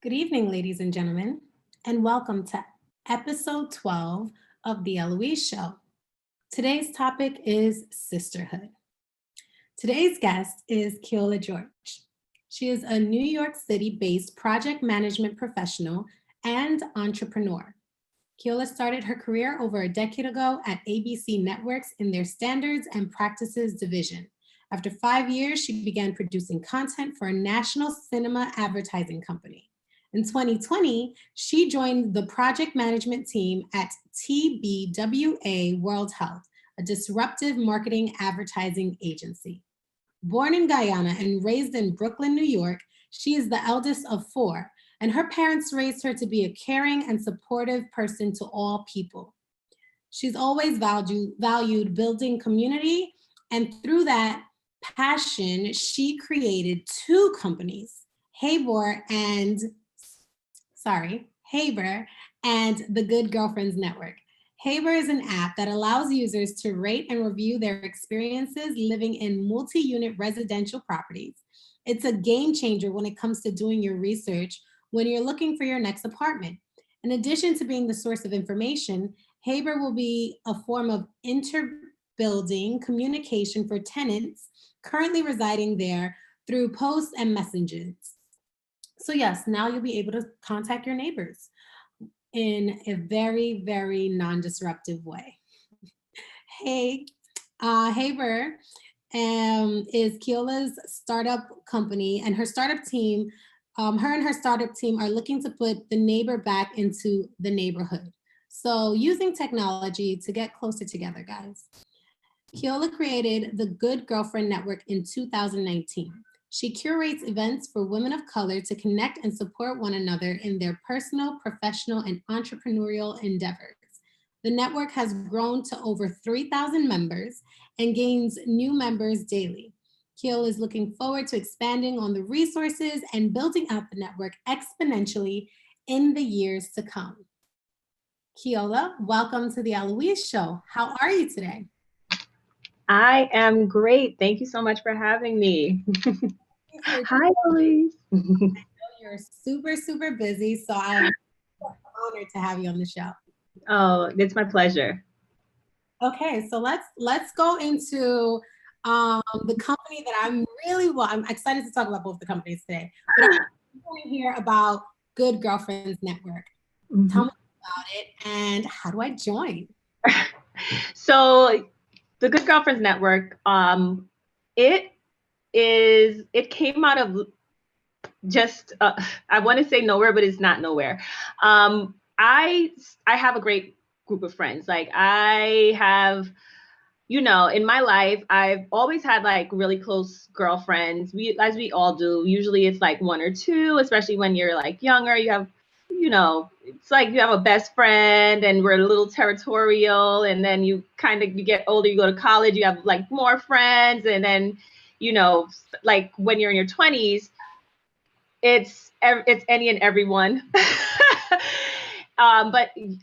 Good evening, ladies and gentlemen, and welcome to episode 12 of the Elouise Show. Today's topic is sisterhood. Today's guest is Kiola George. She is a New York City-based project management professional and entrepreneur. Kiola started her career over a decade ago at ABC Networks in their Standards and Practices division. After 5 years, she began producing content for a national cinema advertising company. In 2020, she joined the project management team at TBWA World Health, a disruptive marketing advertising agency. Born in Guyana and raised in Brooklyn, New York, she is the eldest of four, and her parents raised her to be a caring and supportive person to all people. She's always valued building community, and through that passion, she created two companies, Haber and the Good Girlfriends Network. Haber is an app that allows users to rate and review their experiences living in multi-unit residential properties. It's a game changer when it comes to doing your research when you're looking for your next apartment. In addition to being the source of information, Haber will be a form of inter-building communication for tenants currently residing there through posts and messages. So yes, now you'll be able to contact your neighbors in a very, very non-disruptive way. Hey, Haber is Kiola's startup company, and her startup team, her and her startup team are looking to put the neighbor back into the neighborhood. So using technology to get closer together, guys. Kiola created the Good Girlfriend Network in 2019. She curates events for women of color to connect and support one another in their personal, professional, and entrepreneurial endeavors. The network has grown to over 3,000 members and gains new members daily. Kiola is looking forward to expanding on the resources and building out the network exponentially in the years to come. Kiola, welcome to the Elouise Show. How are you today? I am great. Thank you so much for having me. Hi, Elouise. I know you're super, super busy, so I'm honored to have you on the show. Oh, it's my pleasure. Okay, so let's go into the company that I'm excited to talk about both the companies today. But I want to hear about Good Girlfriends Network. Tell me about it and how do I join? So the Good Girlfriends Network, it came out of just I want to say nowhere, but it's not nowhere. I have a great group of friends. Like I have, in my life, I've always had like really close girlfriends. As we all do. Usually it's like one or two, especially when you're like younger. You have, it's like you have a best friend, and we're a little territorial. And then you get older, you go to college, you have like more friends, and then, like when you're in your 20s. It's any and everyone. But we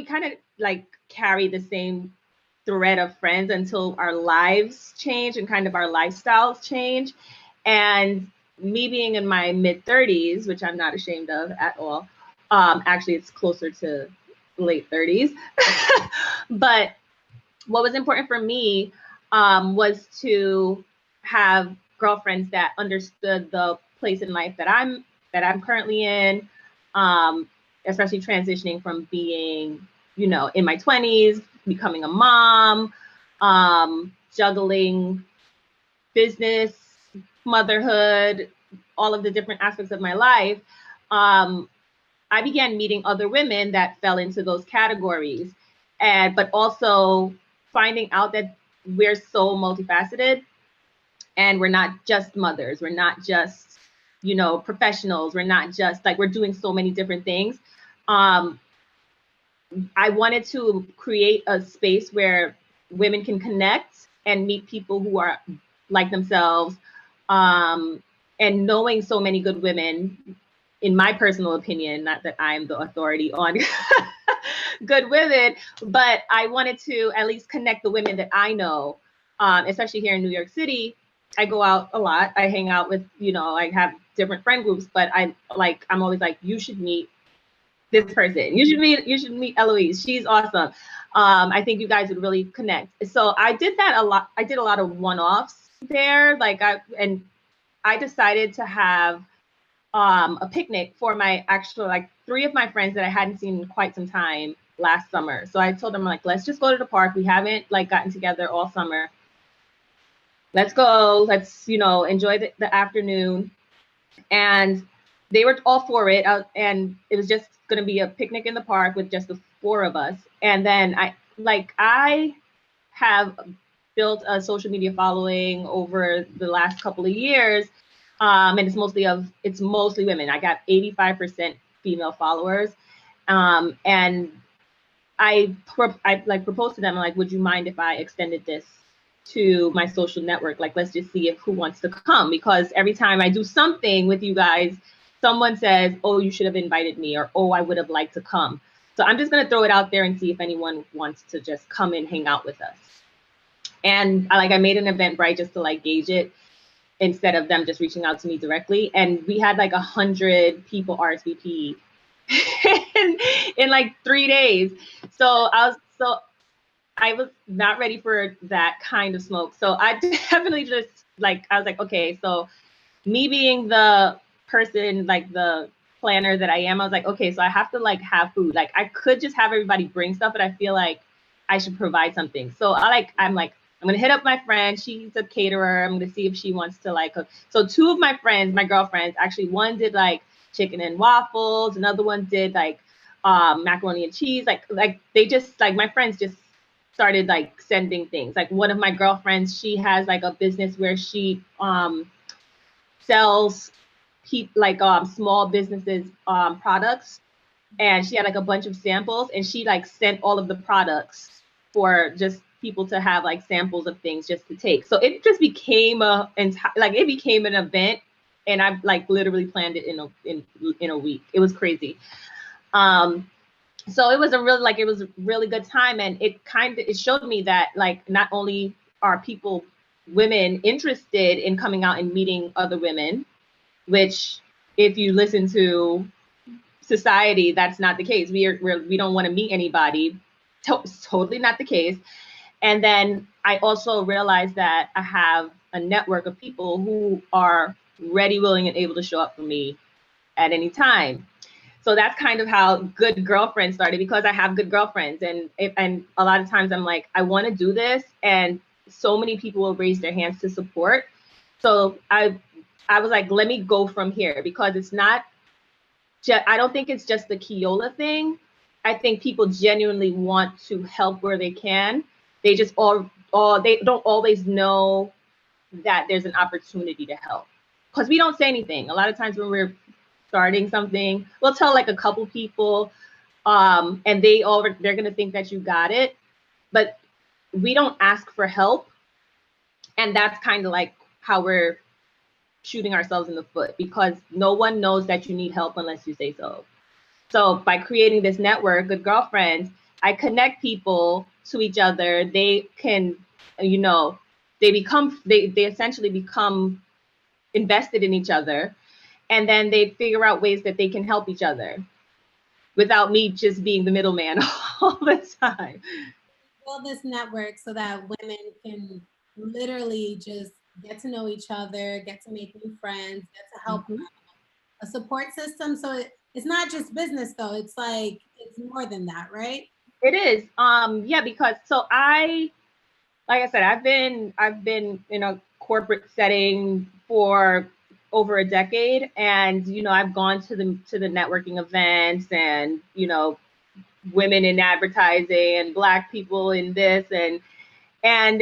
kind of like carry the same thread of friends until our lives change and kind of our lifestyles change. And me being in my mid 30s, which I'm not ashamed of at all. Actually, it's closer to late 30s. But what was important for me was to have girlfriends that understood the place in life that I'm currently in, especially transitioning from being, in my 20s, becoming a mom, juggling business, motherhood, all of the different aspects of my life. I began meeting other women that fell into those categories, but also finding out that we're so multifaceted. And we're not just mothers. We're not just, professionals. We're not just like, we're doing so many different things. I wanted to create a space where women can connect and meet people who are like themselves. And knowing so many good women, in my personal opinion, not that I'm the authority on good women, but I wanted to at least connect the women that I know, especially here in New York City, I go out a lot. I hang out with, you know, I have different friend groups, but I'm always like, you should meet this person. You should meet Elouise. She's awesome. I think you guys would really connect. So I did that a lot. I did a lot of one-offs there. I decided to have a picnic for my actual, like, 3 of my friends that I hadn't seen in quite some time last summer. So I told them, like, let's just go to the park. We haven't like gotten together all summer. Let's go. Let's, you know, enjoy the afternoon. And they were all for it. And it was just going to be a picnic in the park with just the 4 of us. And then I have built a social media following over the last couple of years. And it's mostly women. I got 85% female followers. And I proposed to them, like, would you mind if I extended this to my social network? Like, let's just see if who wants to come, because every time I do something with you guys, someone says, oh, you should have invited me, or, oh, I would have liked to come. So I'm just going to throw it out there and see if anyone wants to just come and hang out with us. And I made an Eventbrite just to like gauge it instead of them just reaching out to me directly. And we had like 100 people RSVP in like 3 days. So I was not ready for that kind of smoke. So I definitely just I was like, okay, so me being the person, like the planner that I am, I was like, okay, so I have to like have food. Like I could just have everybody bring stuff, but I feel like I should provide something. So I'm gonna hit up my friend. She's a caterer. I'm gonna see if she wants to like cook. So 2 of my friends, my girlfriends, actually, one did like chicken and waffles. Another one did like macaroni and cheese. Like they just like, my friends just started like sending things. Like one of my girlfriends, she has like a business where she sells small businesses products, and she had like a bunch of samples, and she like sent all of the products for just people to have like samples of things just to take. So it just became an event, and I've like literally planned it in a week. It was crazy. So it was a really good time, and it showed me that like not only are women interested in coming out and meeting other women, which if you listen to society, that's not the case. We don't want to meet anybody. Totally not the case. And then I also realized that I have a network of people who are ready, willing, and able to show up for me at any time. So that's kind of how Good Girlfriends started, because I have good girlfriends, and a lot of times I'm like, I want to do this, and so many people will raise their hands to support. So I was like, let me go from here, because it's not I don't think it's just the Kiola thing. I think people genuinely want to help where they can. They just they don't always know that there's an opportunity to help, because we don't say anything. A lot of times when we're starting something, we'll tell like a couple people, and they're gonna think that you got it, but we don't ask for help, and that's kind of like how we're shooting ourselves in the foot, because no one knows that you need help unless you say so. So by creating this network, Good Girlfriends, I connect people to each other. They can, you know, they essentially become invested in each other, and then they figure out ways that they can help each other without me just being the middleman all the time. Build this network so that women can literally just get to know each other, get to make new friends, get to help a support system. So it's not just business though. It's more than that, right? It is. Yeah, because like I said, I've been in a corporate setting for over a decade, and I've gone to the networking events, and women in advertising and Black people in this, and I've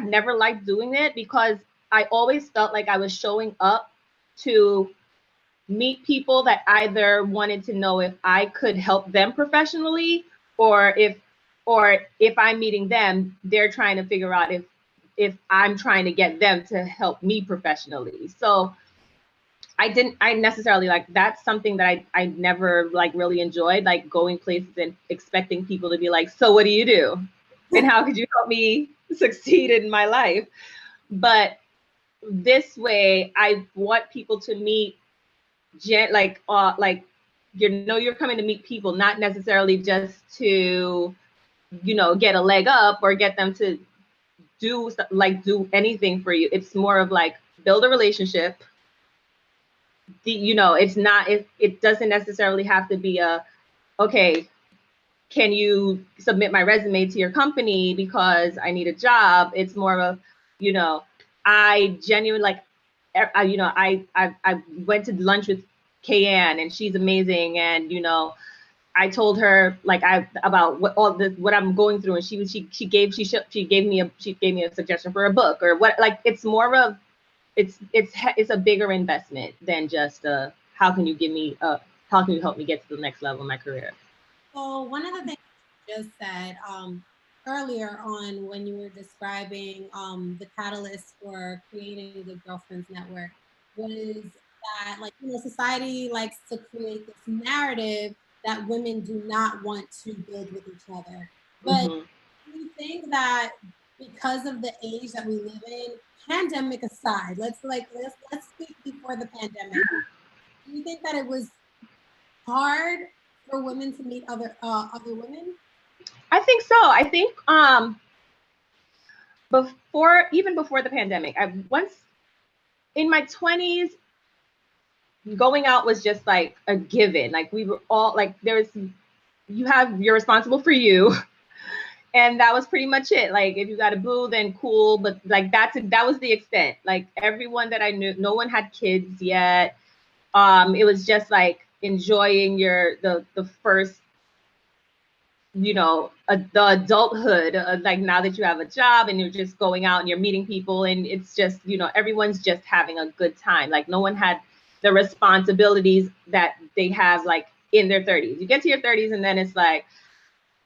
never liked doing it, because I always felt like I was showing up to meet people that either wanted to know if I could help them professionally, or if I'm meeting them, they're trying to figure out if I'm trying to get them to help me professionally. So I necessarily that's something that I never really enjoyed, like going places and expecting people to be like, so what do you do? And how could you help me succeed in my life? But this way, I want people to meet like you're coming to meet people, not necessarily just to get a leg up or get them to do anything for you. It's more of like build a relationship. It's not, it doesn't necessarily have to be okay, can you submit my resume to your company because I need a job? It's more of I genuinely I went to lunch with Kayanne, and she's amazing, and I told her about what I'm going through, and she gave me a suggestion for a book or what. Like, it's more of it's a bigger investment than just how can you help me get to the next level in my career. So one of the things you just said earlier on when you were describing the catalyst for creating the Girlfriends Network was that, like, society likes to create this narrative that women do not want to build with each other. But do you think that because of the age that we live in, pandemic aside, let's speak before the pandemic. Do you think that it was hard for women to meet other women? I think so. I think even before the pandemic, once in my 20s, going out was just like a given. Like, we were all like, you're responsible for you. And that was pretty much it. Like, if you got a boo, then cool. But like, that was the extent. Like, everyone that I knew, no one had kids yet. It was just like enjoying the first, the adulthood, like, now that you have a job and you're just going out and you're meeting people, and it's just, everyone's just having a good time. Like, no one had the responsibilities that they have like in their 30s. You get to your 30s and then it's like,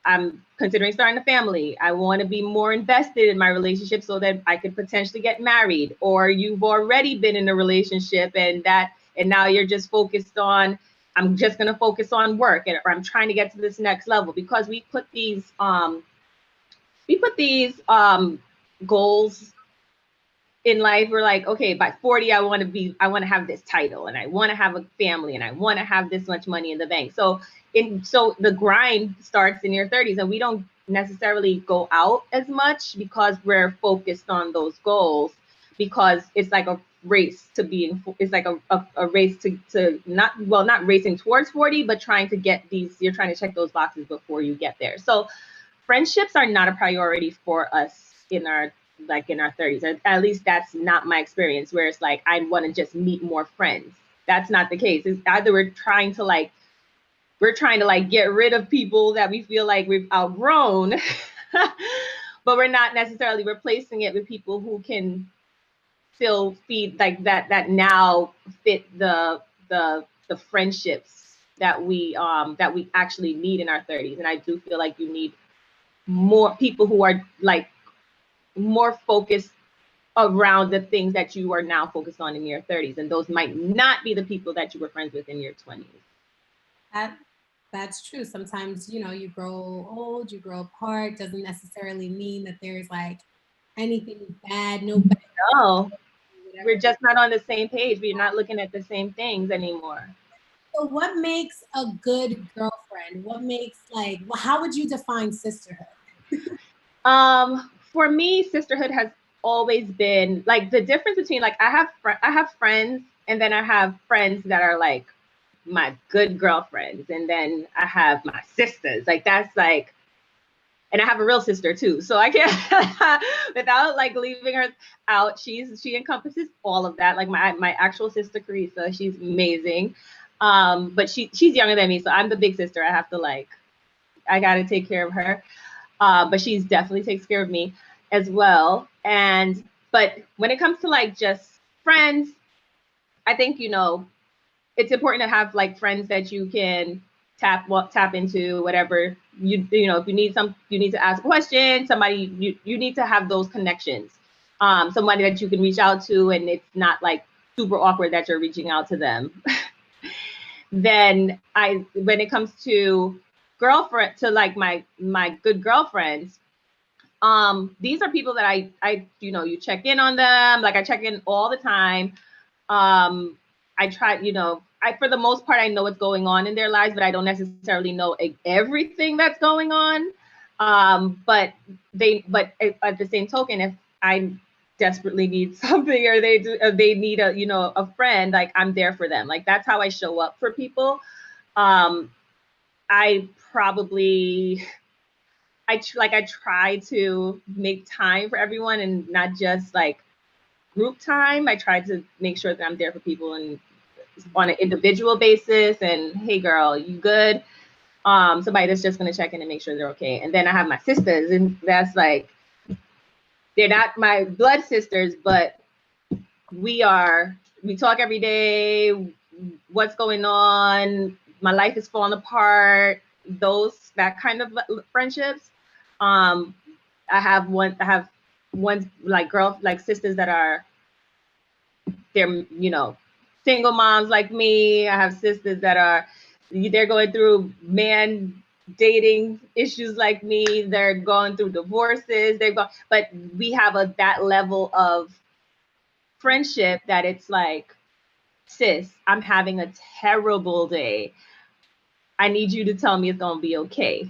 I'm considering starting a family. I want to be more invested in my relationship so that I could potentially get married. Or you've already been in a relationship and now you're just focused on, I'm just going to focus on work, or I'm trying to get to this next level, because we put these goals in life. We're like, okay, by 40, I want to have this title, and I want to have a family, and I want to have this much money in the bank. So the grind starts in your 30s, and we don't necessarily go out as much because we're focused on those goals, because it's like a race to it's like a race to not racing towards 40, but trying to get you're trying to check those boxes before you get there. So friendships are not a priority for us in our 30s. At least that's not my experience, where it's like, I want to just meet more friends. That's not the case. It's either we're trying to get rid of people that we feel like we've outgrown, but we're not necessarily replacing it with people who can still feed like that now fit the friendships that we actually need in our 30s. And I do feel like you need more people who are like more focused around the things that you are now focused on in your 30s, and those might not be the people that you were friends with in your 20s. That's true. Sometimes, you grow old, you grow apart. Doesn't necessarily mean that there's like anything bad. No, we're just not on the same page. We're not looking at the same things anymore. So what makes a good girlfriend? How would you define sisterhood? For me, sisterhood has always been like the difference between, like, I have friends, and then I have friends that are like my good girlfriends, and then I have my sisters. Like, that's like, and I have a real sister too, so I can't without like leaving her out. She encompasses all of that. Like, my actual sister Carissa, she's amazing, but she's younger than me, so I'm the big sister. I gotta take care of her. But she's definitely takes care of me as well. But when it comes to like just friends, I think, it's important to have like friends that you can tap into, whatever if you need to ask a question, somebody you need to have those connections. Somebody that you can reach out to, and it's not like super awkward that you're reaching out to them. Then when it comes to my good girlfriends, These are people that I, you check in on them. Like I check in all the time. I try, for the most part, I know what's going on in their lives, but I don't necessarily know everything that's going on. But at the same token, if I desperately need something or they need a friend, like I'm there for them. Like that's how I show up for people. I probably, I try to make time for everyone and not just like group time. I try to make sure that I'm there for people and on an individual basis. And hey, girl, you good? Somebody that's just gonna check in and make sure they're okay. And then I have my sisters, and that's like they're not my blood sisters, but we talk every day. What's going on? My life is falling apart. That kind of friendships. I have one like sisters that are they're single moms like me. I have sisters that they're going through man dating issues like me. They're going through divorces. But we have that level of friendship that it's like, sis, I'm having a terrible day. I need you to tell me it's gonna be okay.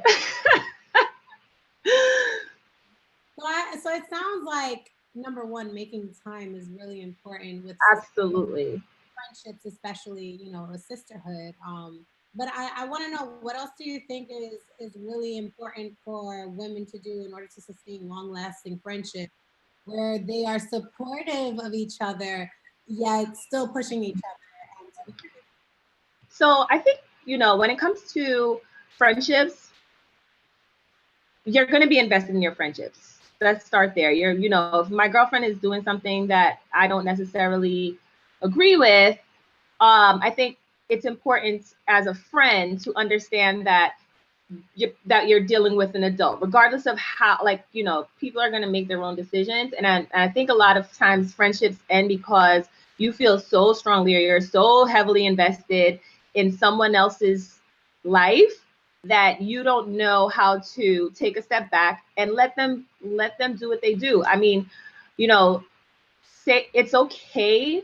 So it sounds like number one, making time is really important with absolutely friendships, especially a sisterhood. But I want to know, what else do you think is really important for women to do in order to sustain long-lasting friendship, where they are supportive of each other yet still pushing each other? So I think when it comes to friendships, you're going to be invested in your friendships. Let's start there. If my girlfriend is doing something that I don't necessarily agree with, I think it's important as a friend to understand that you're dealing with an adult, regardless of how, people are going to make their own decisions. And I think a lot of times friendships end because you feel so strongly or you're so heavily invested in someone else's life that you don't know how to take a step back and let them do what they do. I mean, say it's okay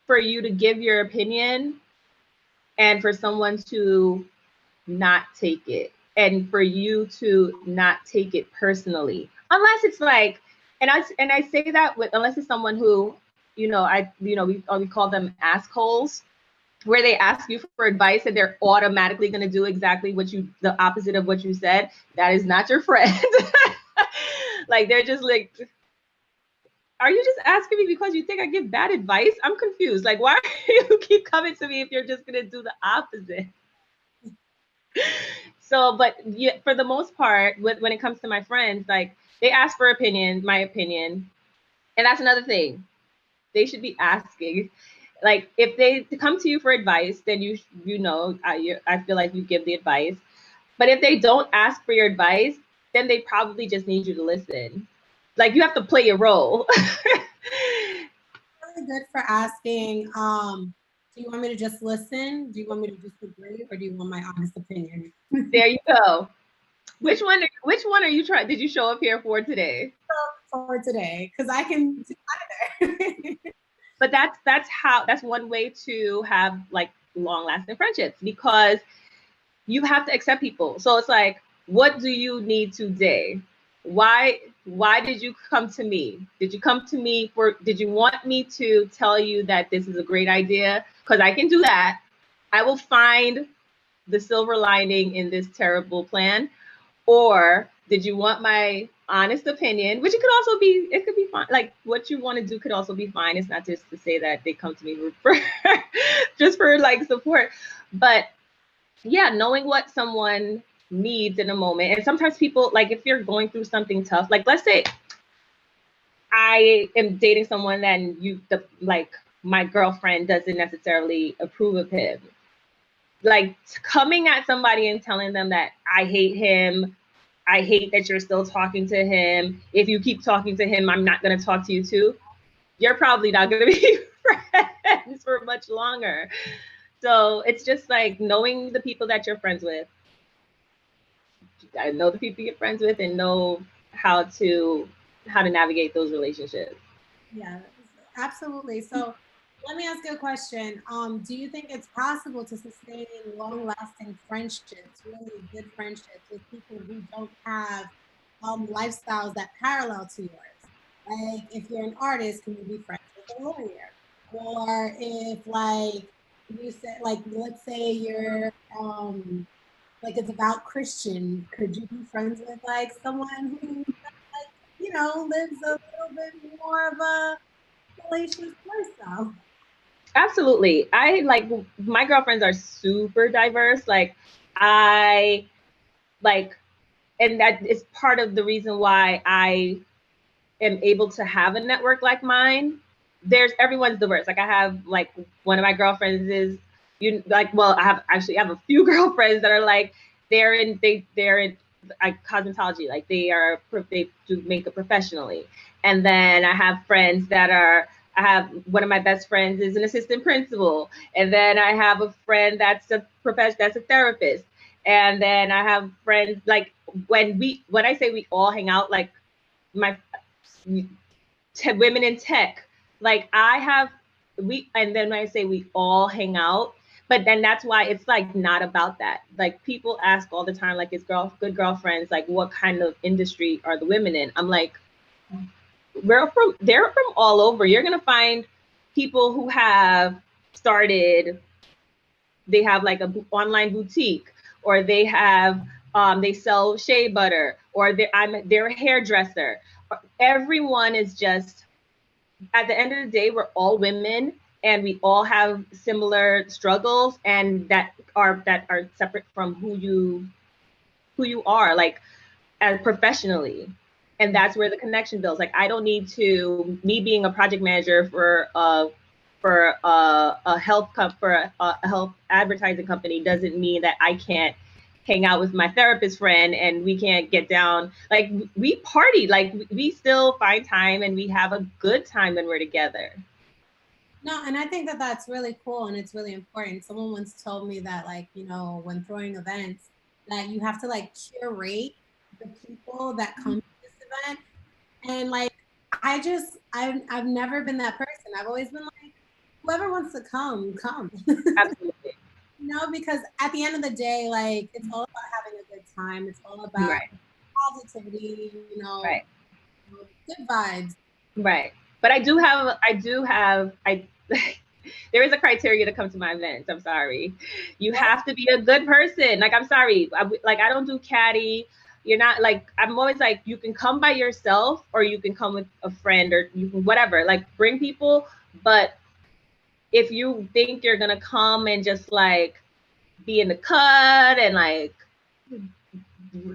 for you to give your opinion and for someone to not take it, and for you to not take it personally, unless it's like, and I say that with, unless it's someone who, we call them assholes, where they ask you for advice and they're automatically going to do exactly the opposite of what you said. That is not your friend. Like they're just like, are you just asking me because you think I give bad advice? I'm confused. Like, why do you keep coming to me if you're just going to do the opposite? So, but yeah, for the most part, when it comes to my friends, like they ask for my opinion. And that's another thing. They should be asking. Like if they come to you for advice, then I feel like you give the advice. But if they don't ask for your advice, then they probably just need you to listen. Like you have to play your role. Really good for asking. Do you want me to just listen? Do you want me to just agree, or do you want my honest opinion? There you go. Which one are you trying? Did you show up here for today? For today, because I can do either. But that's one way to have like long-lasting friendships, because you have to accept people. So it's like, what do you need today? Why did you come to me? Did you come to me did you want me to tell you that this is a great idea? Because I can do that. I will find the silver lining in this terrible plan. Or did you want my honest opinion, which it could be fine. Like what you want to do could also be fine. It's not just to say that they come to me for just for like support. But yeah, knowing what someone needs in a moment. And sometimes people, like if you're going through something tough, like let's say I am dating someone and my girlfriend doesn't necessarily approve of him. Like coming at somebody and telling them that I hate him, I hate that you're still talking to him. If you keep talking to him, I'm not going to talk to you too. You're probably not going to be friends for much longer. So it's just like knowing the people that you're friends with. You got to know the people you're friends with and know how to navigate those relationships. Yeah, absolutely. So let me ask you a question. Do you think it's possible to sustain long-lasting friendships, really good friendships with people who don't have lifestyles that parallel to yours? Like if you're an artist, can you be friends with a lawyer? Or if like you said, like let's say you're like it's about Christian, could you be friends with like someone who lives a little bit more of a salacious lifestyle? Absolutely. I like my girlfriends are super diverse. Like I like and that is part of the reason why I am able to have a network like mine. There's everyone's diverse. Like I have like one of my girlfriends is you like well I have a few girlfriends that are like they're in like cosmetology, like they do makeup professionally. And then I have friends that are I have one of my best friends is an assistant principal, and then I have a friend that's a therapist, and then I have friends like when I say we all hang out, like my women in tech. Like I have and then when I say we all hang out, but then that's why it's like not about that. Like people ask all the time, like it's good girlfriends, like what kind of industry are the women in? I'm like, they're from all over. You're gonna find people who have started, they have like a online boutique, or they sell shea butter, or they're a hairdresser. Everyone is just at the end of the day, we're all women and we all have similar struggles, and that are separate from who you are, like as professionally. And that's where the connection builds. Like I don't need to me being a project manager for a health advertising company doesn't mean that I can't hang out with my therapist friend and we can't get down. Like we party, like we still find time and we have a good time when we're together. No, and I think that that's really cool and it's really important. Someone once told me that, like, when throwing events, that you have to like curate the people that come to this event. And like, I've never been that person. I've always been like, whoever wants to come, come. Absolutely. Because at the end of the day, like, it's all about having a good time. It's all about Right. positivity, Right. good vibes. Right. But I there is a criteria to come to my events. I'm sorry. You have to be a good person. Like, I'm sorry. I don't do catty. You're not like, I'm always like, you can come by yourself or you can come with a friend or you can, whatever, like bring people. But if you think you're going to come and just like be in the cut and like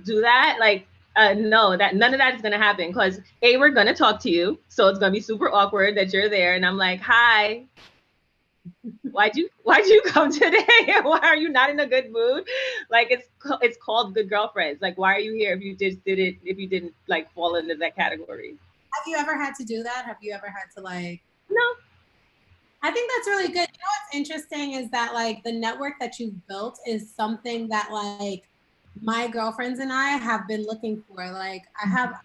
do that, like, no, that none of that is gonna happen because we're gonna talk to you, so it's gonna be super awkward that you're there, and I'm like, hi, why'd you come today? Why are you not in a good mood? Like it's called good girlfriends. Like why are you here if you didn't like fall into that category? Have you ever had to do that? Have you ever had to like? No. I think that's really good. What's interesting is that like the network that you've built is something that like my girlfriends and I have been looking for. Like I have a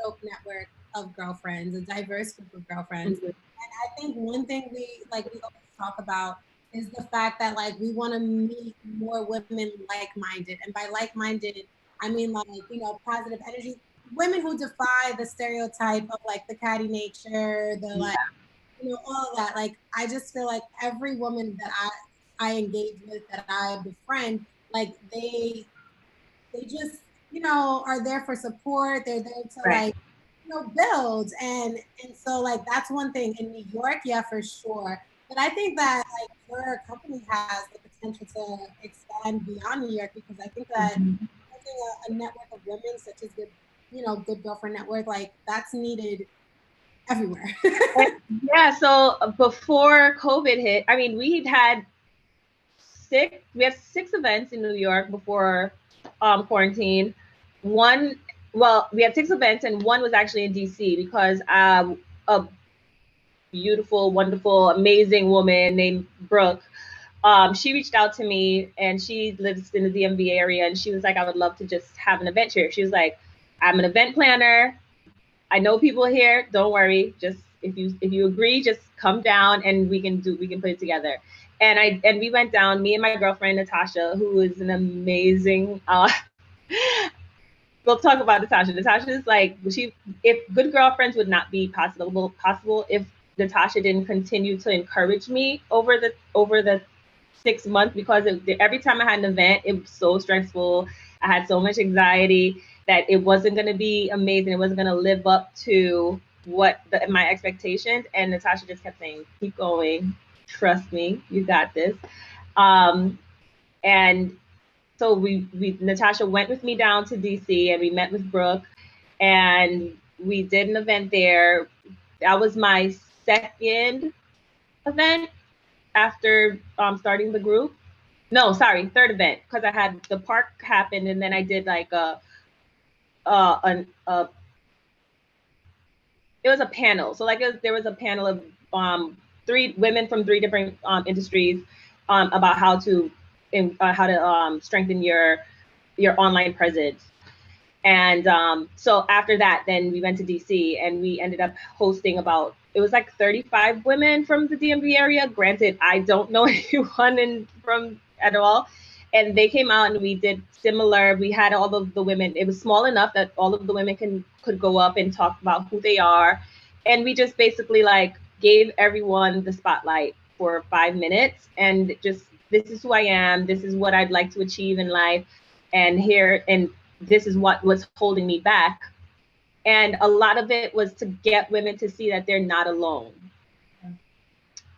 dope network of girlfriends, a diverse group of girlfriends. Mm-hmm. I think one thing we always talk about is the fact that like we want to meet more women like-minded. And by like-minded, I mean like, positive energy. Women who defy the stereotype of like the catty nature, the like, Yeah. all of that. Like, I just feel like every woman that I engage with, that I befriend, like they just, are there for support. They're there to Right. like, build. And so like that's one thing in New York, yeah, for sure. But I think that like your company has the potential to expand beyond New York because I think that Mm-hmm. having a network of women such as good girlfriend network, like that's needed everywhere. Yeah, so before COVID hit, I mean, we had 6 events in New York before quarantine. One, well, we had 6 events, and one was actually in DC because a beautiful, wonderful, amazing woman named Brooke. She reached out to me, and she lives in the DMV area, and she was like, "I would love to just have an event here." She was like, I'm an event planner. I know people here. Don't worry. Just if you agree, just come down and we can put it together. And we went down. Me and my girlfriend Natasha, who is an amazing. We'll talk about Natasha. Natasha is like if Good Girlfriends would not be possible if Natasha didn't continue to encourage me over the 6 months, because every time I had an event, it was so stressful. I had so much anxiety that it wasn't going to be amazing. It wasn't going to live up to my expectations. And Natasha just kept saying, keep going. Trust me, you got this. And so Natasha went with me down to DC and we met with Brooke and we did an event there. That was my second event after starting the group. No, sorry, third event, because I had the park happen and then I did like it was a panel. So there was a panel of 3 women from 3 different industries about how to strengthen your online presence. And so after that, then we went to DC and we ended up hosting it was like 35 women from the DMV area. Granted, I don't know anyone from at all. And they came out and we did similar. We had all of the women. It was small enough that all of the women could go up and talk about who they are. And we just basically like gave everyone the spotlight for 5 minutes and just, this is who I am. This is what I'd like to achieve in life. And this is what was holding me back. And a lot of it was to get women to see that they're not alone.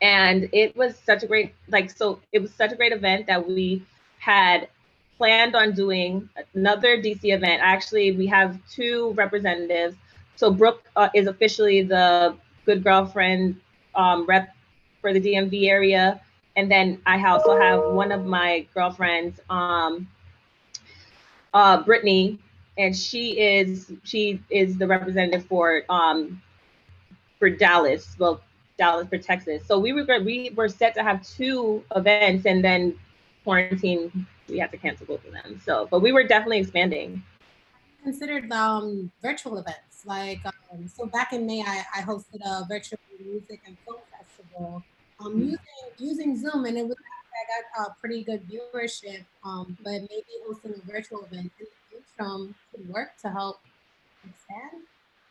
And it was such a great, it was such a great event that we had planned on doing another DC event. Actually, we have 2 representatives. So Brooke is officially the Good Girlfriend rep for the DMV area. And then I also have one of my girlfriends, Brittany, and she is the representative for Dallas. Well, Dallas for Texas. So we were set to have 2 events, and then quarantine, we had to cancel both of them. So, but we were definitely expanding. Considered virtual events, like so back in May I hosted a virtual music and film festival using Zoom, and it was, I got a pretty good viewership, but maybe hosting a virtual event in the interim could work to help expand.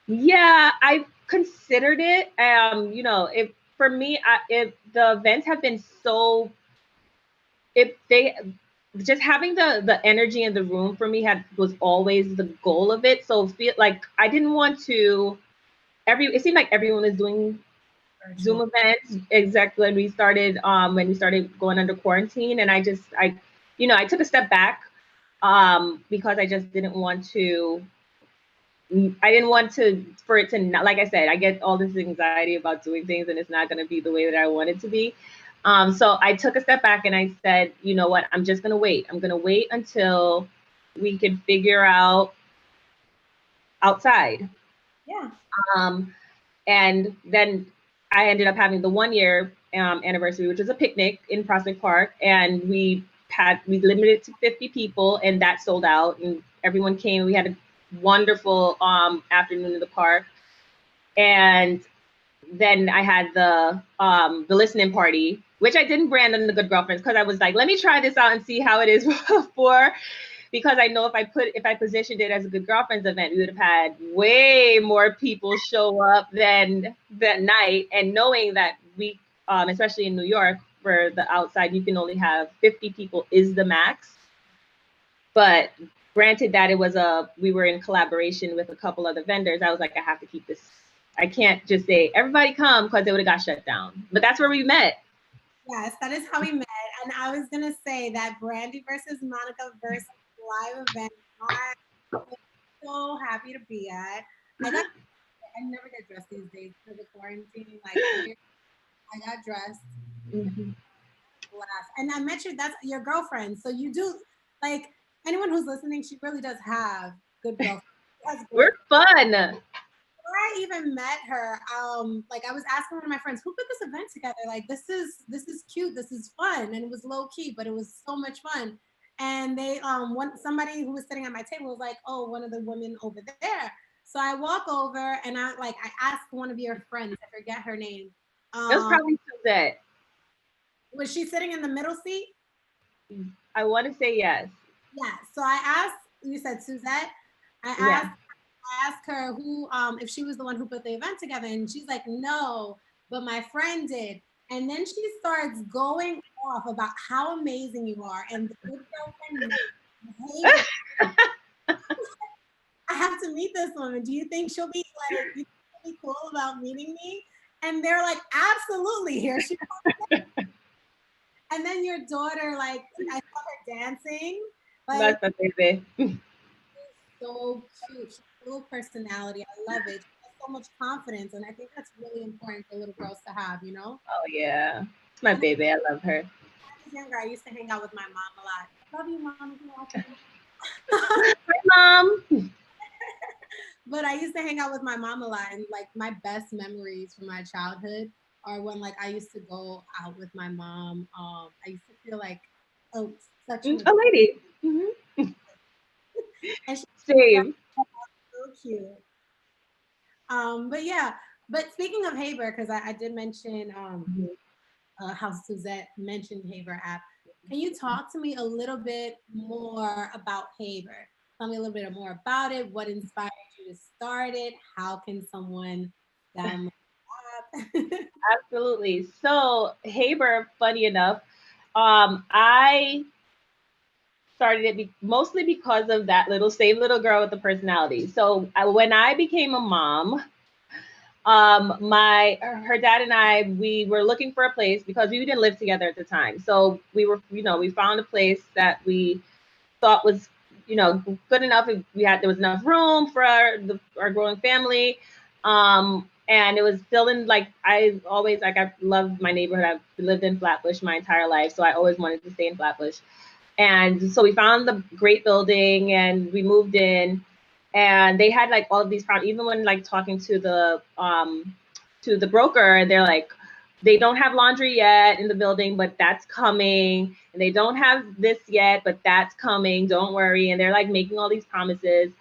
Yeah, I considered it. For me, if the events have been so, if they just having the energy in the room for me was always the goal of it. So feel like I didn't want to. It seemed like everyone was doing Zoom events exactly when we started going under quarantine, and I took a step back because I just didn't want to. I didn't want for it to not, like I said, I get all this anxiety about doing things and it's not going to be the way that I want it to be. So I took a step back and I said, you know what, I'm just going to wait. I'm going to wait until we can figure out outside. Yeah. And then I ended up having the 1-year anniversary, which was a picnic in Prospect Park. And we limited it to 50 people and that sold out and everyone came. We had a wonderful afternoon in the park. And then I had the listening party, which I didn't brand on the Good Girlfriends because I was like, let me try this out and see how it is because I know if I positioned it as a Good Girlfriends event, we would have had way more people show up than that night. And knowing that we, especially in New York, for the outside, you can only have 50 people is the max. But granted that we were in collaboration with a couple other vendors, I was like, I have to keep this. I can't just say everybody come because it would have got shut down. But that's where we met. Yes, that is how we met. And I was gonna say that Brandy versus Monica versus live event, I'm so happy to be at. I never get dressed these days for the quarantine. Like I got dressed. Mm-hmm. And I met you, that's your girlfriend. So you do, like, anyone who's listening, she really does have good girlfriends. We're fun. Before I even met her, like I was asking one of my friends, who put this event together? Like this is cute, this is fun. And it was low key, but it was so much fun. And they somebody who was sitting at my table was like, "Oh, one of the women over there." So I walk over and I ask one of your friends, I forget her name. It was Um, probably Suzette. was she sitting in the middle seat? I want to say yes. Yeah. So I asked, you said Suzette. I Yeah. asked I asked her who if she was the one who put the event together, and she's like, "No, but my friend did." And then she starts going off about how amazing you are and the good girlfriend behavior. I have to meet this woman. Do you think she'll be like, you think she'll be cool about meeting me? And they're like, absolutely, here she comes. And then your daughter, like, I saw her dancing. Like, That's the baby. so cute. She's full of personality. I love it. She has so much confidence. And I think that's really important for little girls to have, you know? Oh yeah. It's my When I baby. I love her. was younger, I used to hang out with my mom a lot. Love you, mom, if you're watching. Hi, mom. But I used to hang out with my mom a lot, and like my best memories from my childhood are when like I used to go out with my mom. I used to feel like, oh, such an A lady. Hmm. and she was Same. so cute. But yeah, but speaking of Haber, because I did mention how Suzette mentioned Haber app. Can you talk to me a little bit more about Haber? Tell me a little bit more about it. What inspired you to start it? How can someone download the app? Absolutely. So Haber, funny enough, I started it mostly because of that little same little girl with the personality. So when I became a mom, my her dad and I, we were looking for a place because we didn't live together at the time. So we were, we found a place that we thought was, good enough. There was enough room for our growing family. And it was still in, like, I loved my neighborhood. I've lived in Flatbush my entire life, so I always wanted to stay in Flatbush. And so we found the great building and we moved in, and they had like all of these problems. Even when like talking to the broker, they're like, they don't have laundry yet in the building, but that's coming. And they don't have this yet, but that's coming. Don't worry. And they're like making all these promises.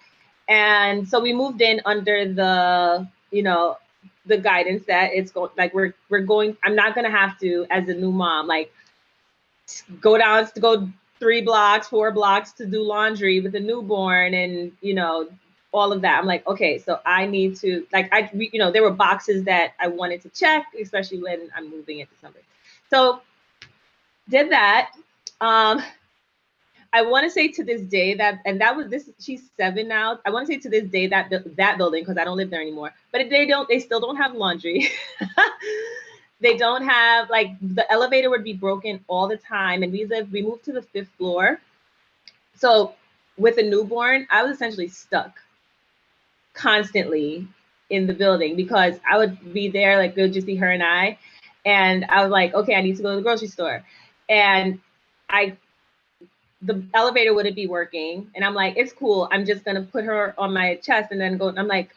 And so we moved in under the guidance that it's going, like, we're going, I'm not gonna have to, as a new mom, like go 3 blocks, 4 blocks to do laundry with a newborn, and all of that. I'm like, okay, so I need to, like, there were boxes that I wanted to check, especially when I'm moving into something. So did that. I want to say to this day that, and that was this, she's 7 now. I want to say to this day that that building, because I don't live there anymore, but they still don't have laundry. They don't have, like, the elevator would be broken all the time. And we moved to the 5th floor. So with a newborn, I was essentially stuck constantly in the building because I would be there, like, it would just be her and I. And I was like, okay, I need to go to the grocery store. And the elevator wouldn't be working. And I'm like, it's cool. I'm just going to put her on my chest and then go. And I'm like,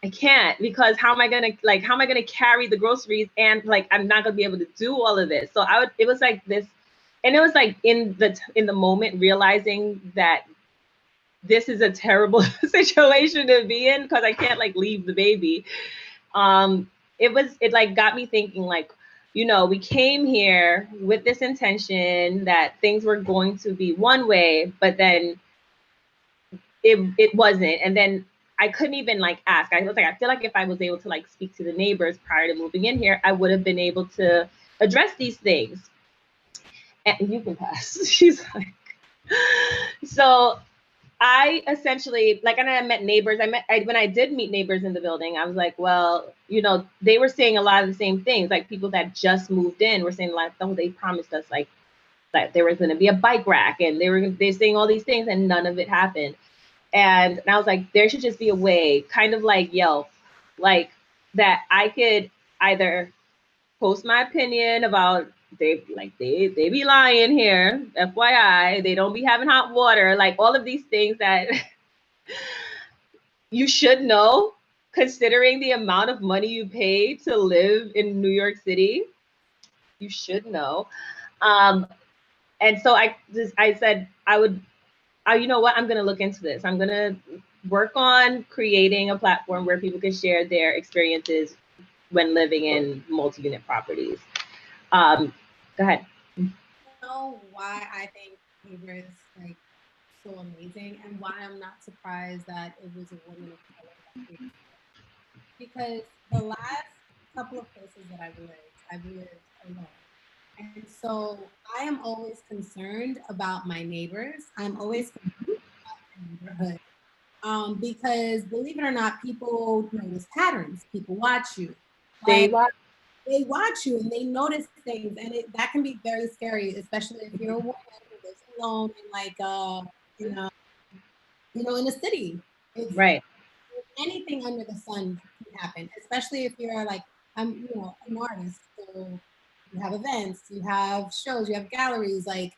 I can't, because how am I going to carry the groceries? And like, I'm not going to be able to do all of this. So it was like this. And it was like in the moment, realizing that this is a terrible situation to be in because I can't like leave the baby. It like got me thinking, like, we came here with this intention that things were going to be one way, but then it wasn't. And then I couldn't even like ask. I was like, I feel like if I was able to like speak to the neighbors prior to moving in here, I would have been able to address these things. And you can pass. She's like, so I essentially, like, and I met neighbors. When I did meet neighbors in the building, I was like, well, they were saying a lot of the same things. Like, people that just moved in were saying, like, oh, they promised us like that there was going to be a bike rack, and they're saying all these things, and none of it happened. And I was like, there should just be a way, kind of like Yelp, like, that I could either post my opinion about, they be lying here, FYI, they don't be having hot water, like all of these things that you should know, considering the amount of money you pay to live in New York City. You should know. And so I said you know what, I'm going to look into this. I'm going to work on creating a platform where people can share their experiences when living in multi-unit properties. Go ahead. You know why I think Haber is like so amazing, and why I'm not surprised that it was a woman of color that created it. Because the last couple of places that I've lived alone. And so I am always concerned about my neighbors. I'm always concerned about my neighborhood. Because believe it or not, people notice patterns. People watch you. They But they watch you and they notice things, and that can be very scary, especially if you're a woman who lives alone in like in a in a city. It's right. anything under the sun can happen, especially if you're like an artist. So you have events, you have shows, you have galleries, like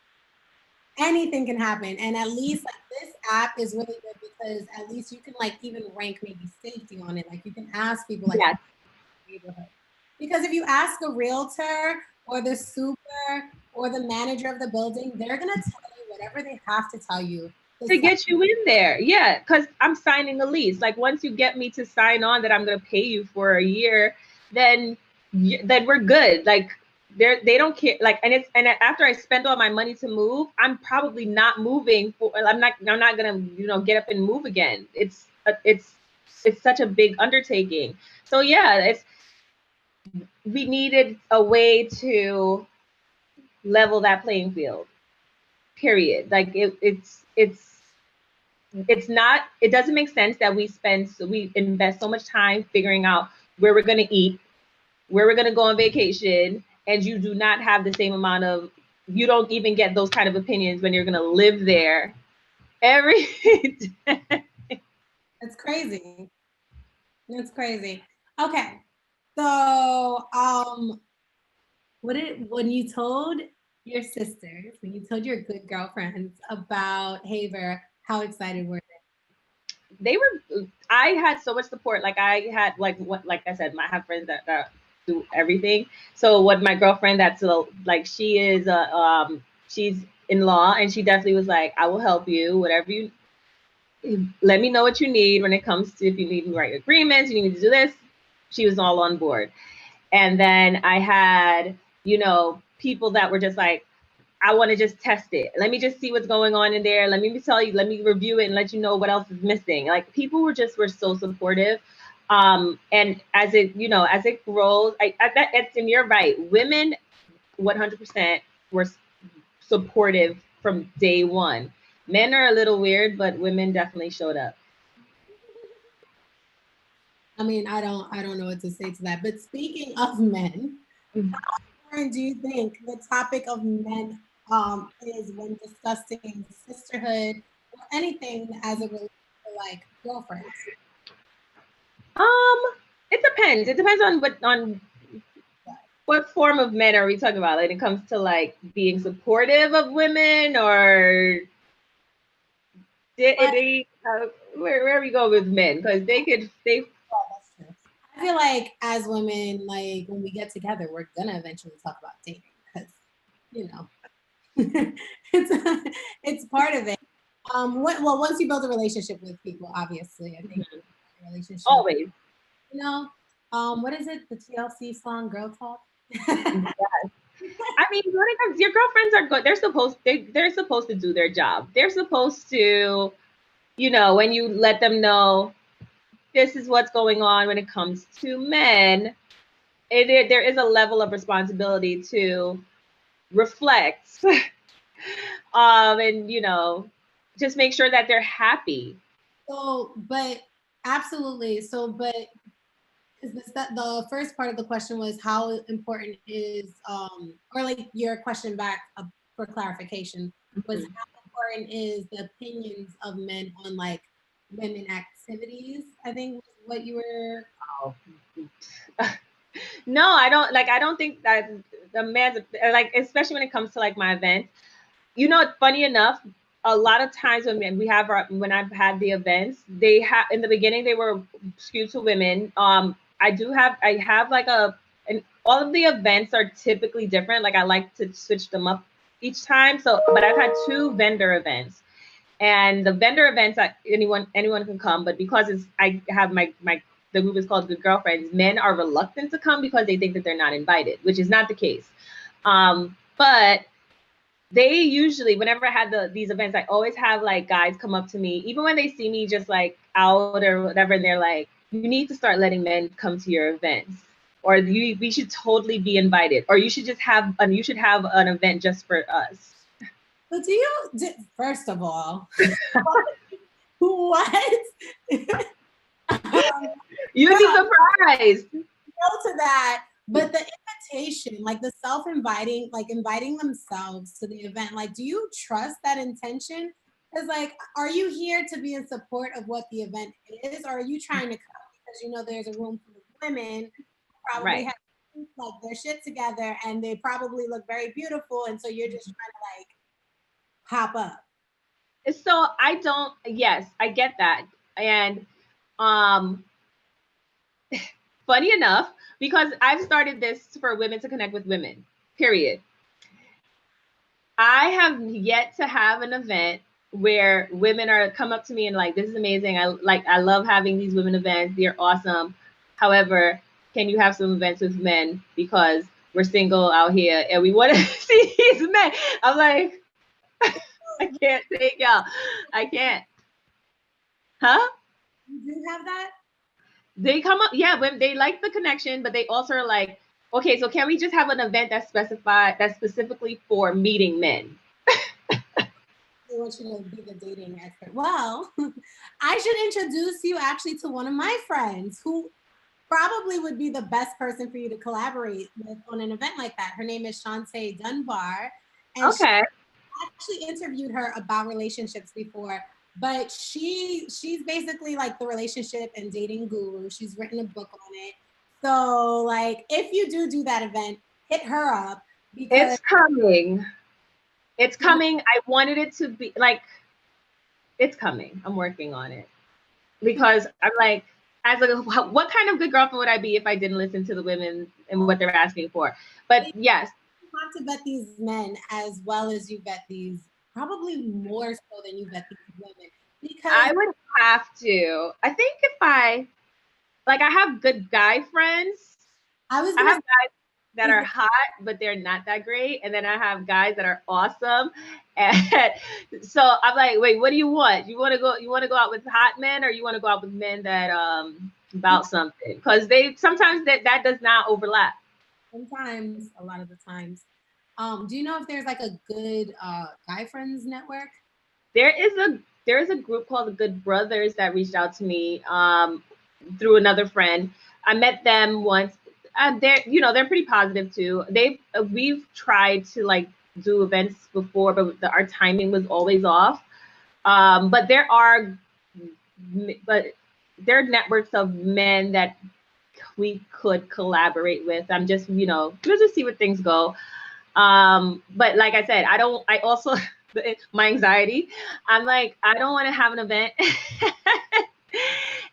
anything can happen. And at least like this app is really good because at least you can like even rank maybe safety on it. Like you can ask people like Yes. neighborhood. Because if you ask a realtor or the super or the manager of the building, they're gonna tell you whatever they have to tell you. To get you in there. Yeah, because I'm signing a lease. Like once you get me to sign on that I'm going to pay you for a year, then we're good. Like they don't care. Like and after I spend all my money to move, I'm probably not moving. I'm not going to get up and move again. It's such a big undertaking. So yeah, we needed a way to level that playing field. Period. Like it doesn't make sense that we invest so much time figuring out where we're going to eat, where we're going to go on vacation, and you do not have the same amount of, you don't even get those kind of opinions when you're going to live there every day. That's crazy. That's crazy. Okay. So when you told your sisters, when you told your good girlfriends about Haver, how excited were I had so much support. Like I had like I said, I have friends that do everything. So what my girlfriend that's like she is she's in law, and she definitely was like, I will help you, whatever you let me know what you need when it comes to, if you need to write agreements, you need to do this. She was all on board. And then I had, people that were just like, I want to just test it. Let me just see what's going on in there. Let me tell you, let me review it and let you know what else is missing. Like people were so supportive. And as it grows, and you're right. Women 100% were supportive from day one. Men are a little weird, but women definitely showed up. I mean, I don't know what to say to that. But speaking of men, how important do you think the topic of men is when discussing sisterhood or anything as it relates to like girlfriends? Um, it depends. It depends on what form of men are we talking about? Like, when it comes to like being supportive of women, or where we go with men? Because they. Oh, that's true. I feel like as women, like when we get together, we're gonna eventually talk about dating because you know it's it's part of it. Well, once you build a relationship with people, obviously, I think relationship. Always. You know, what is it? The TLC song "Girl Talk." I mean, when it comes, your girlfriends are good. They're supposed to do their job. They're supposed to, when you let them know this is what's going on when it comes to men, there is a level of responsibility to reflect, and just make sure that they're happy. So, but absolutely. So, but is this that the first part of the question was how important is or like your question back for clarification was how important is the opinions of men on like women activities? I think was what you were. Oh. No, I don't think that the man's like, especially when it comes to like my events. Funny enough, a lot of times when I've had the events, they have in the beginning they were skewed to women. I have like and all of the events are typically different. Like I like to switch them up each time. So, but I've had 2 vendor events, and the vendor events, anyone can come. But because I have the group is called Good Girlfriends. Men are reluctant to come because they think that they're not invited, which is not the case. But they usually, whenever I had these events, I always have like guys come up to me, even when they see me just like out or whatever, and they're like, "You need to start letting men come to your events, or we should totally be invited, or you should just have an event just for us." But first of all, what? You'd be surprised. To that, but the invitation, like the self-inviting, like inviting themselves to the event, like, do you trust that intention? Because, like, are you here to be in support of what the event is, or are you trying to come because you know there's a room full of women who probably have like their shit together and they probably look very beautiful, and so you're just trying to like hop up? So yes, I get that. And funny enough, because I've started this for women to connect with women, period. I have yet to have an event where women come up to me and like, "This is amazing. I love having these women events. They're awesome. However, can you have some events with men because we're single out here and we want to see these men?" I'm like, I can't take y'all. I can't. Huh? You do have that? They come up, yeah, when they like the connection, but they also are like, "Okay, so can we just have an event that's specifically for meeting men?" They want you to be the dating expert. Well, I should introduce you actually to one of my friends who probably would be the best person for you to collaborate with on an event like that. Her name is Shantae Dunbar. And Okay. actually interviewed her about relationships before, but she's basically like the relationship and dating guru. She's written a book on it. So like if you do that event, hit her up because It's coming. It's coming. I wanted it to be like, it's coming. I'm working on it because I'm like, what kind of good girlfriend would I be if I didn't listen to the women and what they're asking for? But yes, you have to vet these men as well as you vet these, probably more so than you vet these women. Because I would have to. I think if I have good guy friends. I was I gonna have guys that are hot, but they're not that great. And then I have guys that are awesome. And so I'm like, wait, what do you want? You want to go out with hot men, or you want to go out with men that about something? Because sometimes that does not overlap. sometimes, a lot of the times. Do you know if there's like a good guy friends network? There is a group called the Good Brothers that reached out to me through another friend. I met them once. They're pretty positive too. We've tried to like do events before, but our timing was always off. But there are networks of men that we could collaborate with. I'm just, we'll just see where things go. But like I said, I also, my anxiety, I'm like, I don't want to have an event.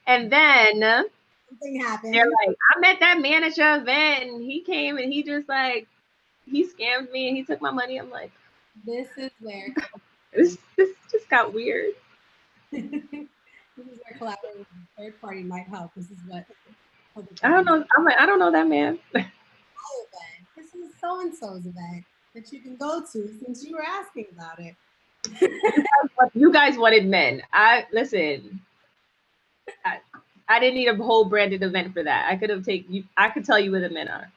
And then Something happened. they're like, "I'm at that manager event and he came and he just like, he scammed me and he took my money." I'm like, This is where this just got weird. this is where collaborating with a third party might help. This is what I don't know. I'm like, I don't know that man. event. This is so and so's event that you can go to since you were asking about it. You guys wanted men. Listen. I didn't need a whole branded event for that. I could tell you where the men are.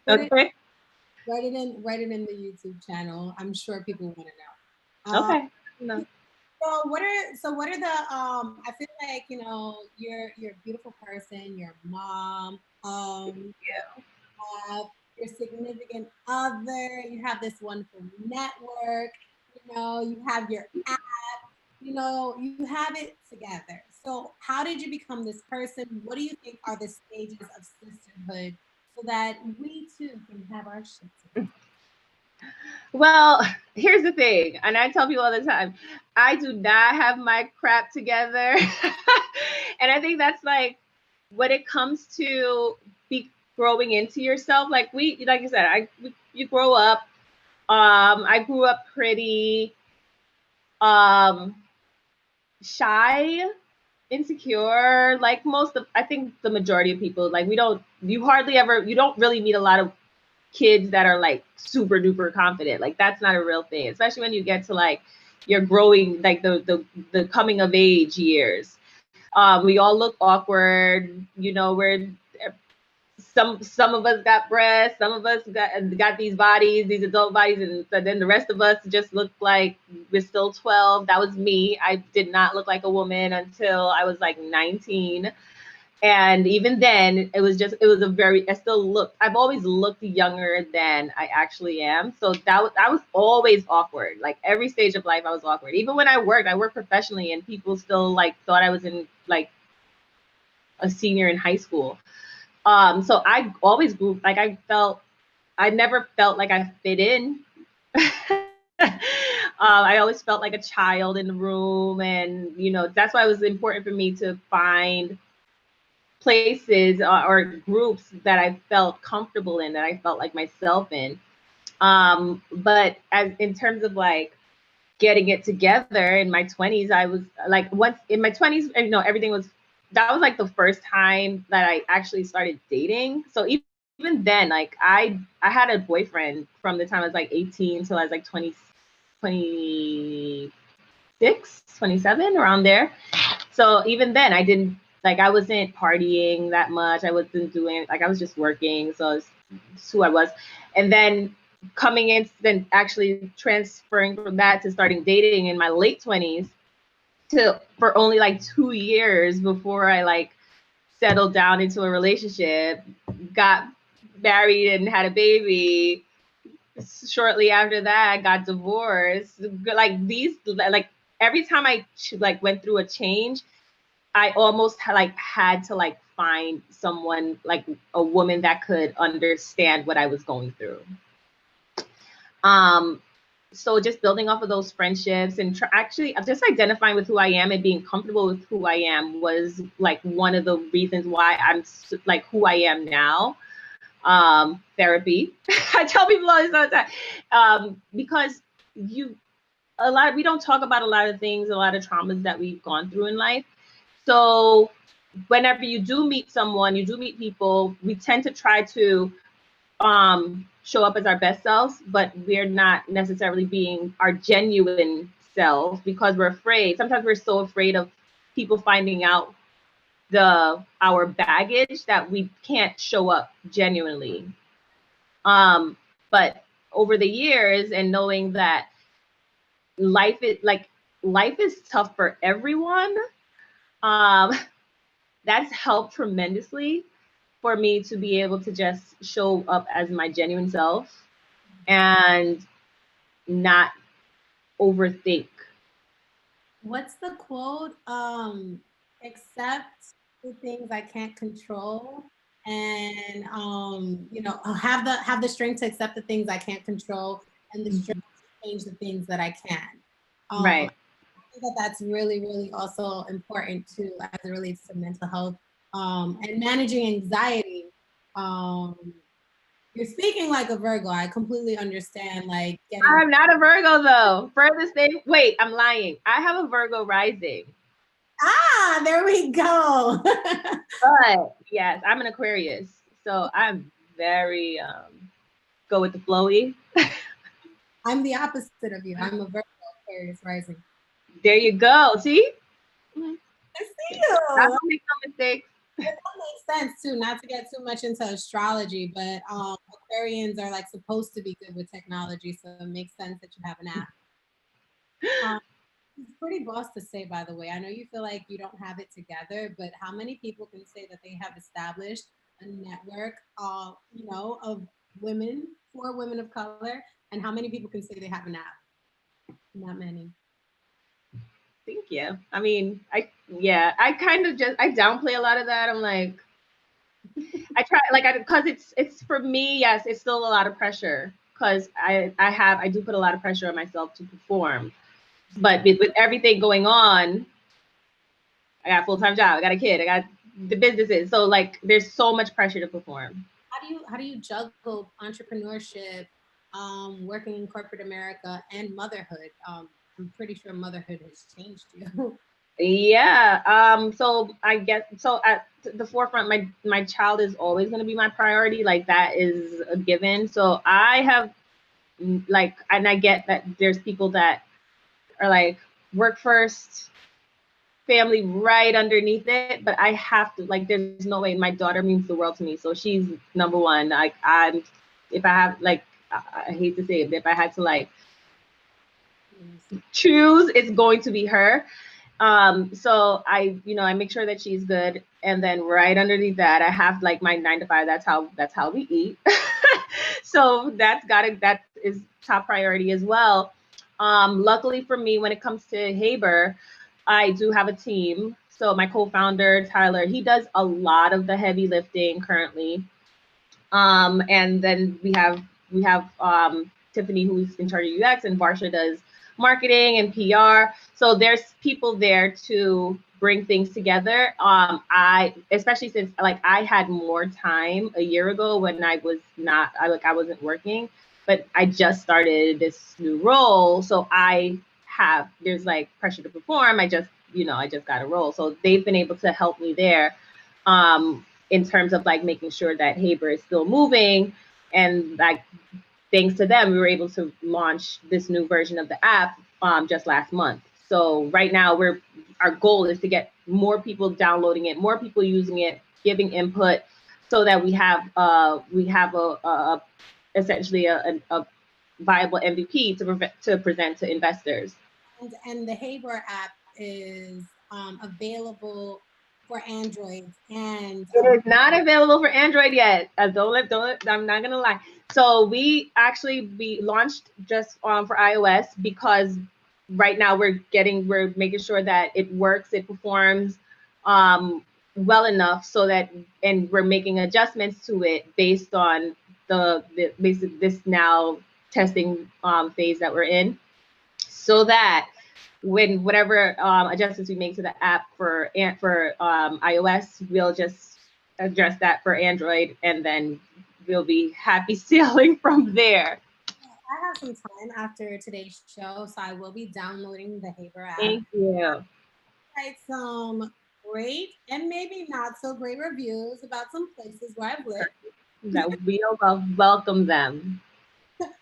Okay. Write it in the YouTube channel. I'm sure people want to know. Okay. No. So what are the I feel like you're a beautiful person, you're a mom, you have your significant other, you have this wonderful network, you have your app, you have it together. So how did you become this person? What do you think are the stages of sisterhood so that we too can have our shit together? Well, here's the thing, and I tell people all the time, I do not have my crap together. And I think that's like when it comes to growing into yourself, like you said, you grow up, I grew up pretty shy, insecure, like I think the majority of people, like you don't really meet a lot of kids that are like super duper confident. Like that's not a real thing, especially when you get to like you're growing, like the coming of age years. We all look awkward, you know, we're some of us got breasts, some of us got these bodies, these adult bodies, and then the rest of us just look like we're still 12. That was me. I did not look like a woman until I was like 19. And even then, I've always looked younger than I actually am. So I was always awkward. Like every stage of life, I was awkward. Even when I worked professionally, and people still like thought I was in like a senior in high school. So I always grew, like I never felt like I fit in. I always felt like a child in the room. And, you know, that's why it was important for me to find places or groups that I felt comfortable in, that I felt like myself in. But as in terms of like getting it together in my 20s, I was like, once in my 20s, you know, that was like the first time that I actually started dating. So even then, like I had a boyfriend from the time I was like 18 till I was like 26, 27, around there. So even then I wasn't partying that much. I wasn't doing, like, I was just working. So it's who I was. And then coming in, then actually transferring from that to starting dating in my late 20s for only like 2 years before I like settled down into a relationship, got married and had a baby. Shortly after that, I got divorced. Like every time I like went through a change, I almost had to like find someone, like a woman that could understand what I was going through. So just building off of those friendships and actually just identifying with who I am and being comfortable with who I am was like one of the reasons why I'm like who I am now. Therapy. I tell people all this all the time, because we don't talk about a lot of things, a lot of traumas that we've gone through in life. So whenever you do meet someone, you do meet people, we tend to try to show up as our best selves, but we're not necessarily being our genuine self because we're afraid. Sometimes we're so afraid of people finding out our baggage that we can't show up genuinely. But over the years, and knowing that life is tough for everyone, that's helped tremendously for me to be able to just show up as my genuine self and not overthink. What's the quote? Accept the things I can't control, and you know, have the strength to accept the things I can't control, and the strength to change the things that I can. Right. I think that that's really, really also important too, as it relates to mental health and managing anxiety. Um, you're speaking like a Virgo. I completely understand. Like I'm not a Virgo though. Furthest thing. Wait, I'm lying. I have a Virgo rising. There we go. But yes, I'm an Aquarius, so I'm very go with the flowy. I'm the opposite of you. I'm a Virgo, Aquarius rising. There you go. See? I see you. I don't make no mistakes. It makes sense too, not to get too much into astrology, but Aquarians are like supposed to be good with technology, so it makes sense that you have an app. It's pretty boss to say, by the way. I know you feel like you don't have it together, but how many people can say that they have established a network, you know, of women for women of color, and how many people can say they have an app? Not many. Thank you. I mean, I kind of I downplay a lot of that. I'm like, I try because it's for me. Yes, it's still a lot of pressure because I do put a lot of pressure on myself to perform. But with everything going on, I got a full-time job. I got a kid. I got the businesses. So like, there's so much pressure to perform. How do you juggle entrepreneurship, working in corporate America and motherhood. I'm pretty sure motherhood has changed you. Yeah. So I guess so at the forefront, my child is always going to be my priority. Like that is a given. So I have like, and I get that there's people that are like work first, family right underneath it. But I have to like, there's no way. My daughter means the world to me. So she's number one. Like if I have like, I hate to say it, but if I had to like choose, it's going to be her. So I make sure that she's good. And then right underneath that, I have like my 9 to 5. That's how we eat. So that is top priority as well. Luckily for me, when it comes to Haber, I do have a team. So my co-founder, Tyler, he does a lot of the heavy lifting currently. And then we have Tiffany, who's in charge of UX, and Varsha does marketing and PR. So there's people there to bring things together. I especially since like I had more time a year ago when I was not I wasn't working, but I just started this new role. So there's like pressure to perform. I just got a role. So they've been able to help me there. In terms of like making sure that Haber is still moving, and like thanks to them, we were able to launch this new version of the app just last month. So right now, our goal is to get more people downloading it, more people using it, giving input, so that we have essentially a viable MVP to present to investors. And the Haber app is available for Android and It is not available for Android yet. I'm not gonna lie. So we launched just for iOS because right now we're making sure that it works, it performs well enough so that, and we're making adjustments to it based on the basic this now testing phase that we're in, so that when whatever adjustments we make to the app for iOS, we'll just address that for Android, and then we'll be happy sailing from there. I have some time after today's show, so I will be downloading the Haber app. Thank you. Write some great and maybe not so great reviews about some places where I've lived, That we'll welcome them.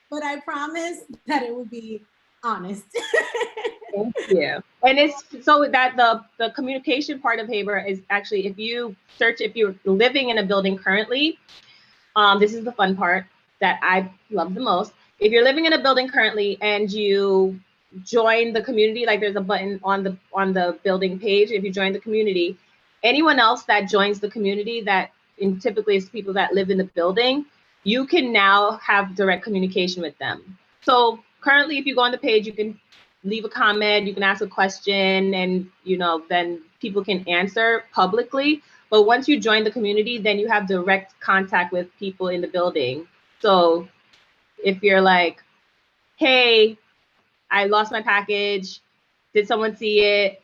but I promise that it will be honest. Thank you. And it's so that the communication part of Haber is actually, if you're living in a building currently, this is the fun part that I love the most. If you're living in a building currently and you join the community, like there's a button on the building page. If you join the community, anyone else that joins the community typically is people that live in the building, you can now have direct communication with them. So currently, if you go on the page, you can leave a comment, you can ask a question, and then people can answer publicly. But once you join the community, then you have direct contact with people in the building. So if you're like, hey, I lost my package, did someone see it?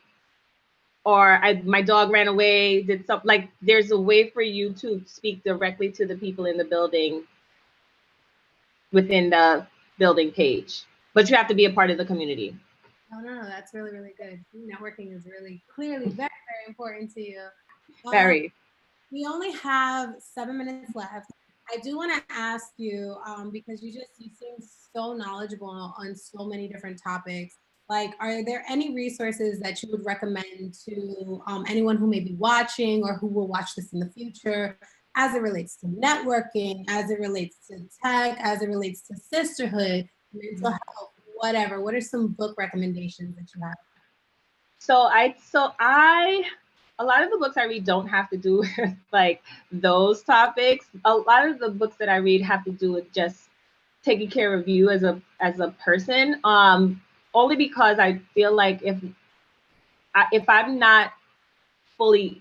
Or my dog ran away, there's a way for you to speak directly to the people in the building within the building page. But you have to be a part of the community. Oh, no, that's really, really good. Networking is really clearly very, very important to you. Very. We only have 7 minutes left. I do want to ask you, because you seem so knowledgeable on so many different topics. Like, are there any resources that you would recommend to anyone who may be watching or who will watch this in the future, as it relates to networking, as it relates to tech, as it relates to sisterhood, mental health, whatever? What are some book recommendations that you have? A lot of the books I read don't have to do with like those topics. A lot of the books that I read have to do with just taking care of you as a person. Only because I feel like if I'm not fully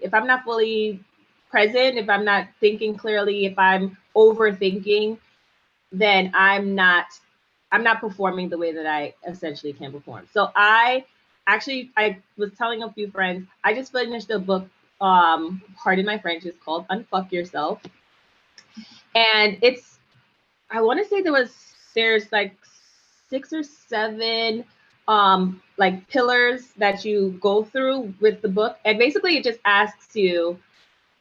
present, if I'm not thinking clearly, if I'm overthinking, then I'm not performing the way that I essentially can perform. So I was telling a few friends, I just finished a book, pardon my French, it's called Unfuck Yourself. And I want to say there was there's like 6 or 7 like pillars that you go through with the book, and basically it just asks you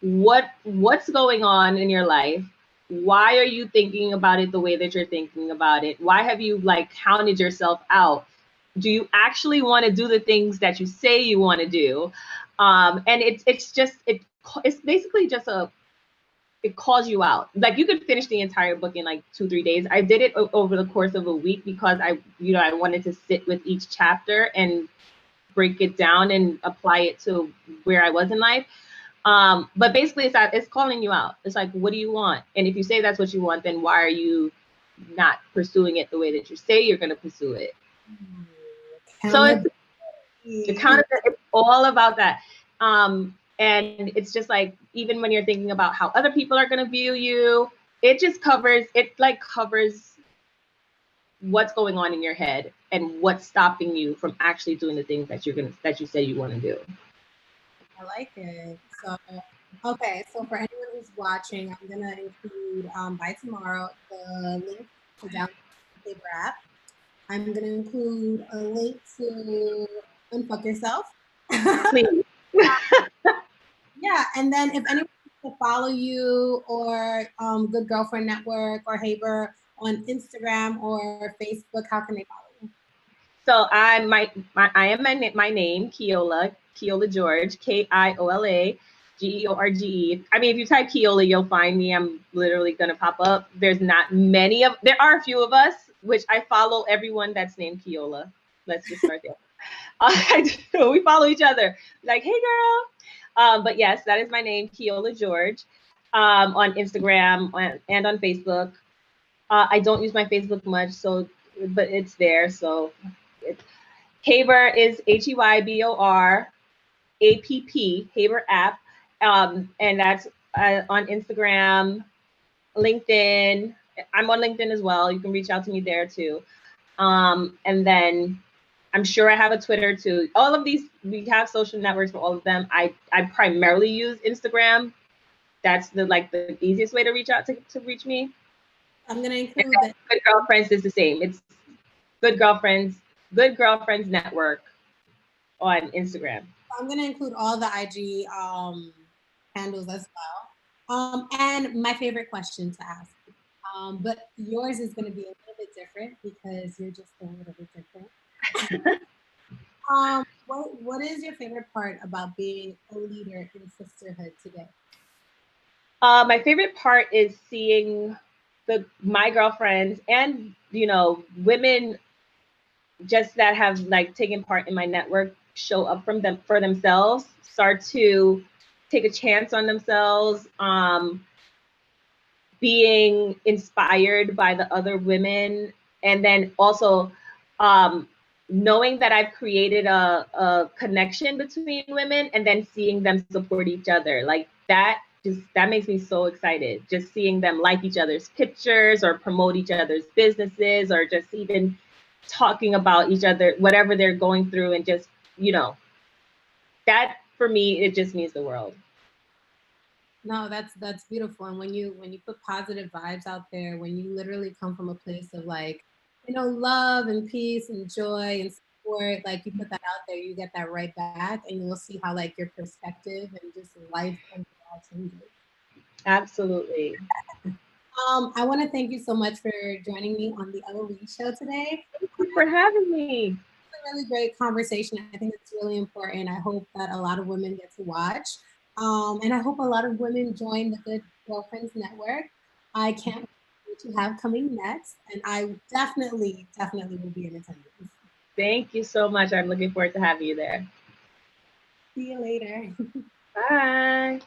what's going on in your life. Why are you thinking about it the way that you're thinking about it? Why have you like counted yourself out? Do you actually want to do the things that you say you want to do? And it's basically just it calls you out. Like you could finish the entire book in like 2-3 days. I did it over the course of a week because I wanted to sit with each chapter and break it down and apply it to where I was in life. But basically it's calling you out. It's like, what do you want? And if you say that's what you want, then why are you not pursuing it the way that you say you're going to pursue it? So it's all about that. And it's just like, even when you're thinking about how other people are going to view you, it covers what's going on in your head and what's stopping you from actually doing the things that you say you want to do. I like it. So, okay. So for anyone who's watching, I'm going to include by tomorrow the link to download the paper app. I'm going to include a link to Unfuck Yourself. Please. Yeah. And then if anyone wants to follow you or Good Girlfriend Network or Haber on Instagram or Facebook, how can they follow you? So I am my name, Kiola George, Kiola George. I mean, if you type Kiola, you'll find me. I'm literally gonna pop up. There are a few of us, which I follow everyone that's named Kiola. Let's just start there. We follow each other. Like, hey girl. But yes, that is my name, Kiola George, on Instagram and on Facebook. I don't use my Facebook much, but it's there. So Haber is HEYBOR APP, Haber app. And that's on Instagram, LinkedIn. I'm on LinkedIn as well. You can reach out to me there too. And then I'm sure I have a Twitter too. All of these, we have social networks for all of them. I primarily use Instagram. That's the easiest way to reach out to reach me. I'm gonna include that. Good Girlfriends is the same. It's Good Girlfriends Network on Instagram. I'm gonna include all the IG handles as well. And my favorite question to ask, but yours is gonna be a little bit different because you're just a little bit different. What is your favorite part about being a leader in Sisterhood today? My favorite part is seeing my girlfriends and women just that have like taken part in my network show up for themselves, start to take a chance on themselves, being inspired by the other women, and then also knowing that I've created a connection between women, and then seeing them support each other. Like that makes me so excited. Just seeing them like each other's pictures or promote each other's businesses, or just even talking about each other, whatever they're going through, and just, that for me, it just means the world. No, that's beautiful. And when you put positive vibes out there, when you literally come from a place of like, love and peace and joy and support, like you put that out there, you get that right back, and you'll see how like your perspective and just life overall changes. Absolutely. I want to thank you so much for joining me on the Elouise Show today. Thank you for having me. It's a really great conversation. I think it's really important. I hope that a lot of women get to watch. And I hope a lot of women join the Good Girlfriends Network. I can't wait to have coming next. And I definitely will be in attendance. Thank you so much. I'm looking forward to having you there. See you later. Bye.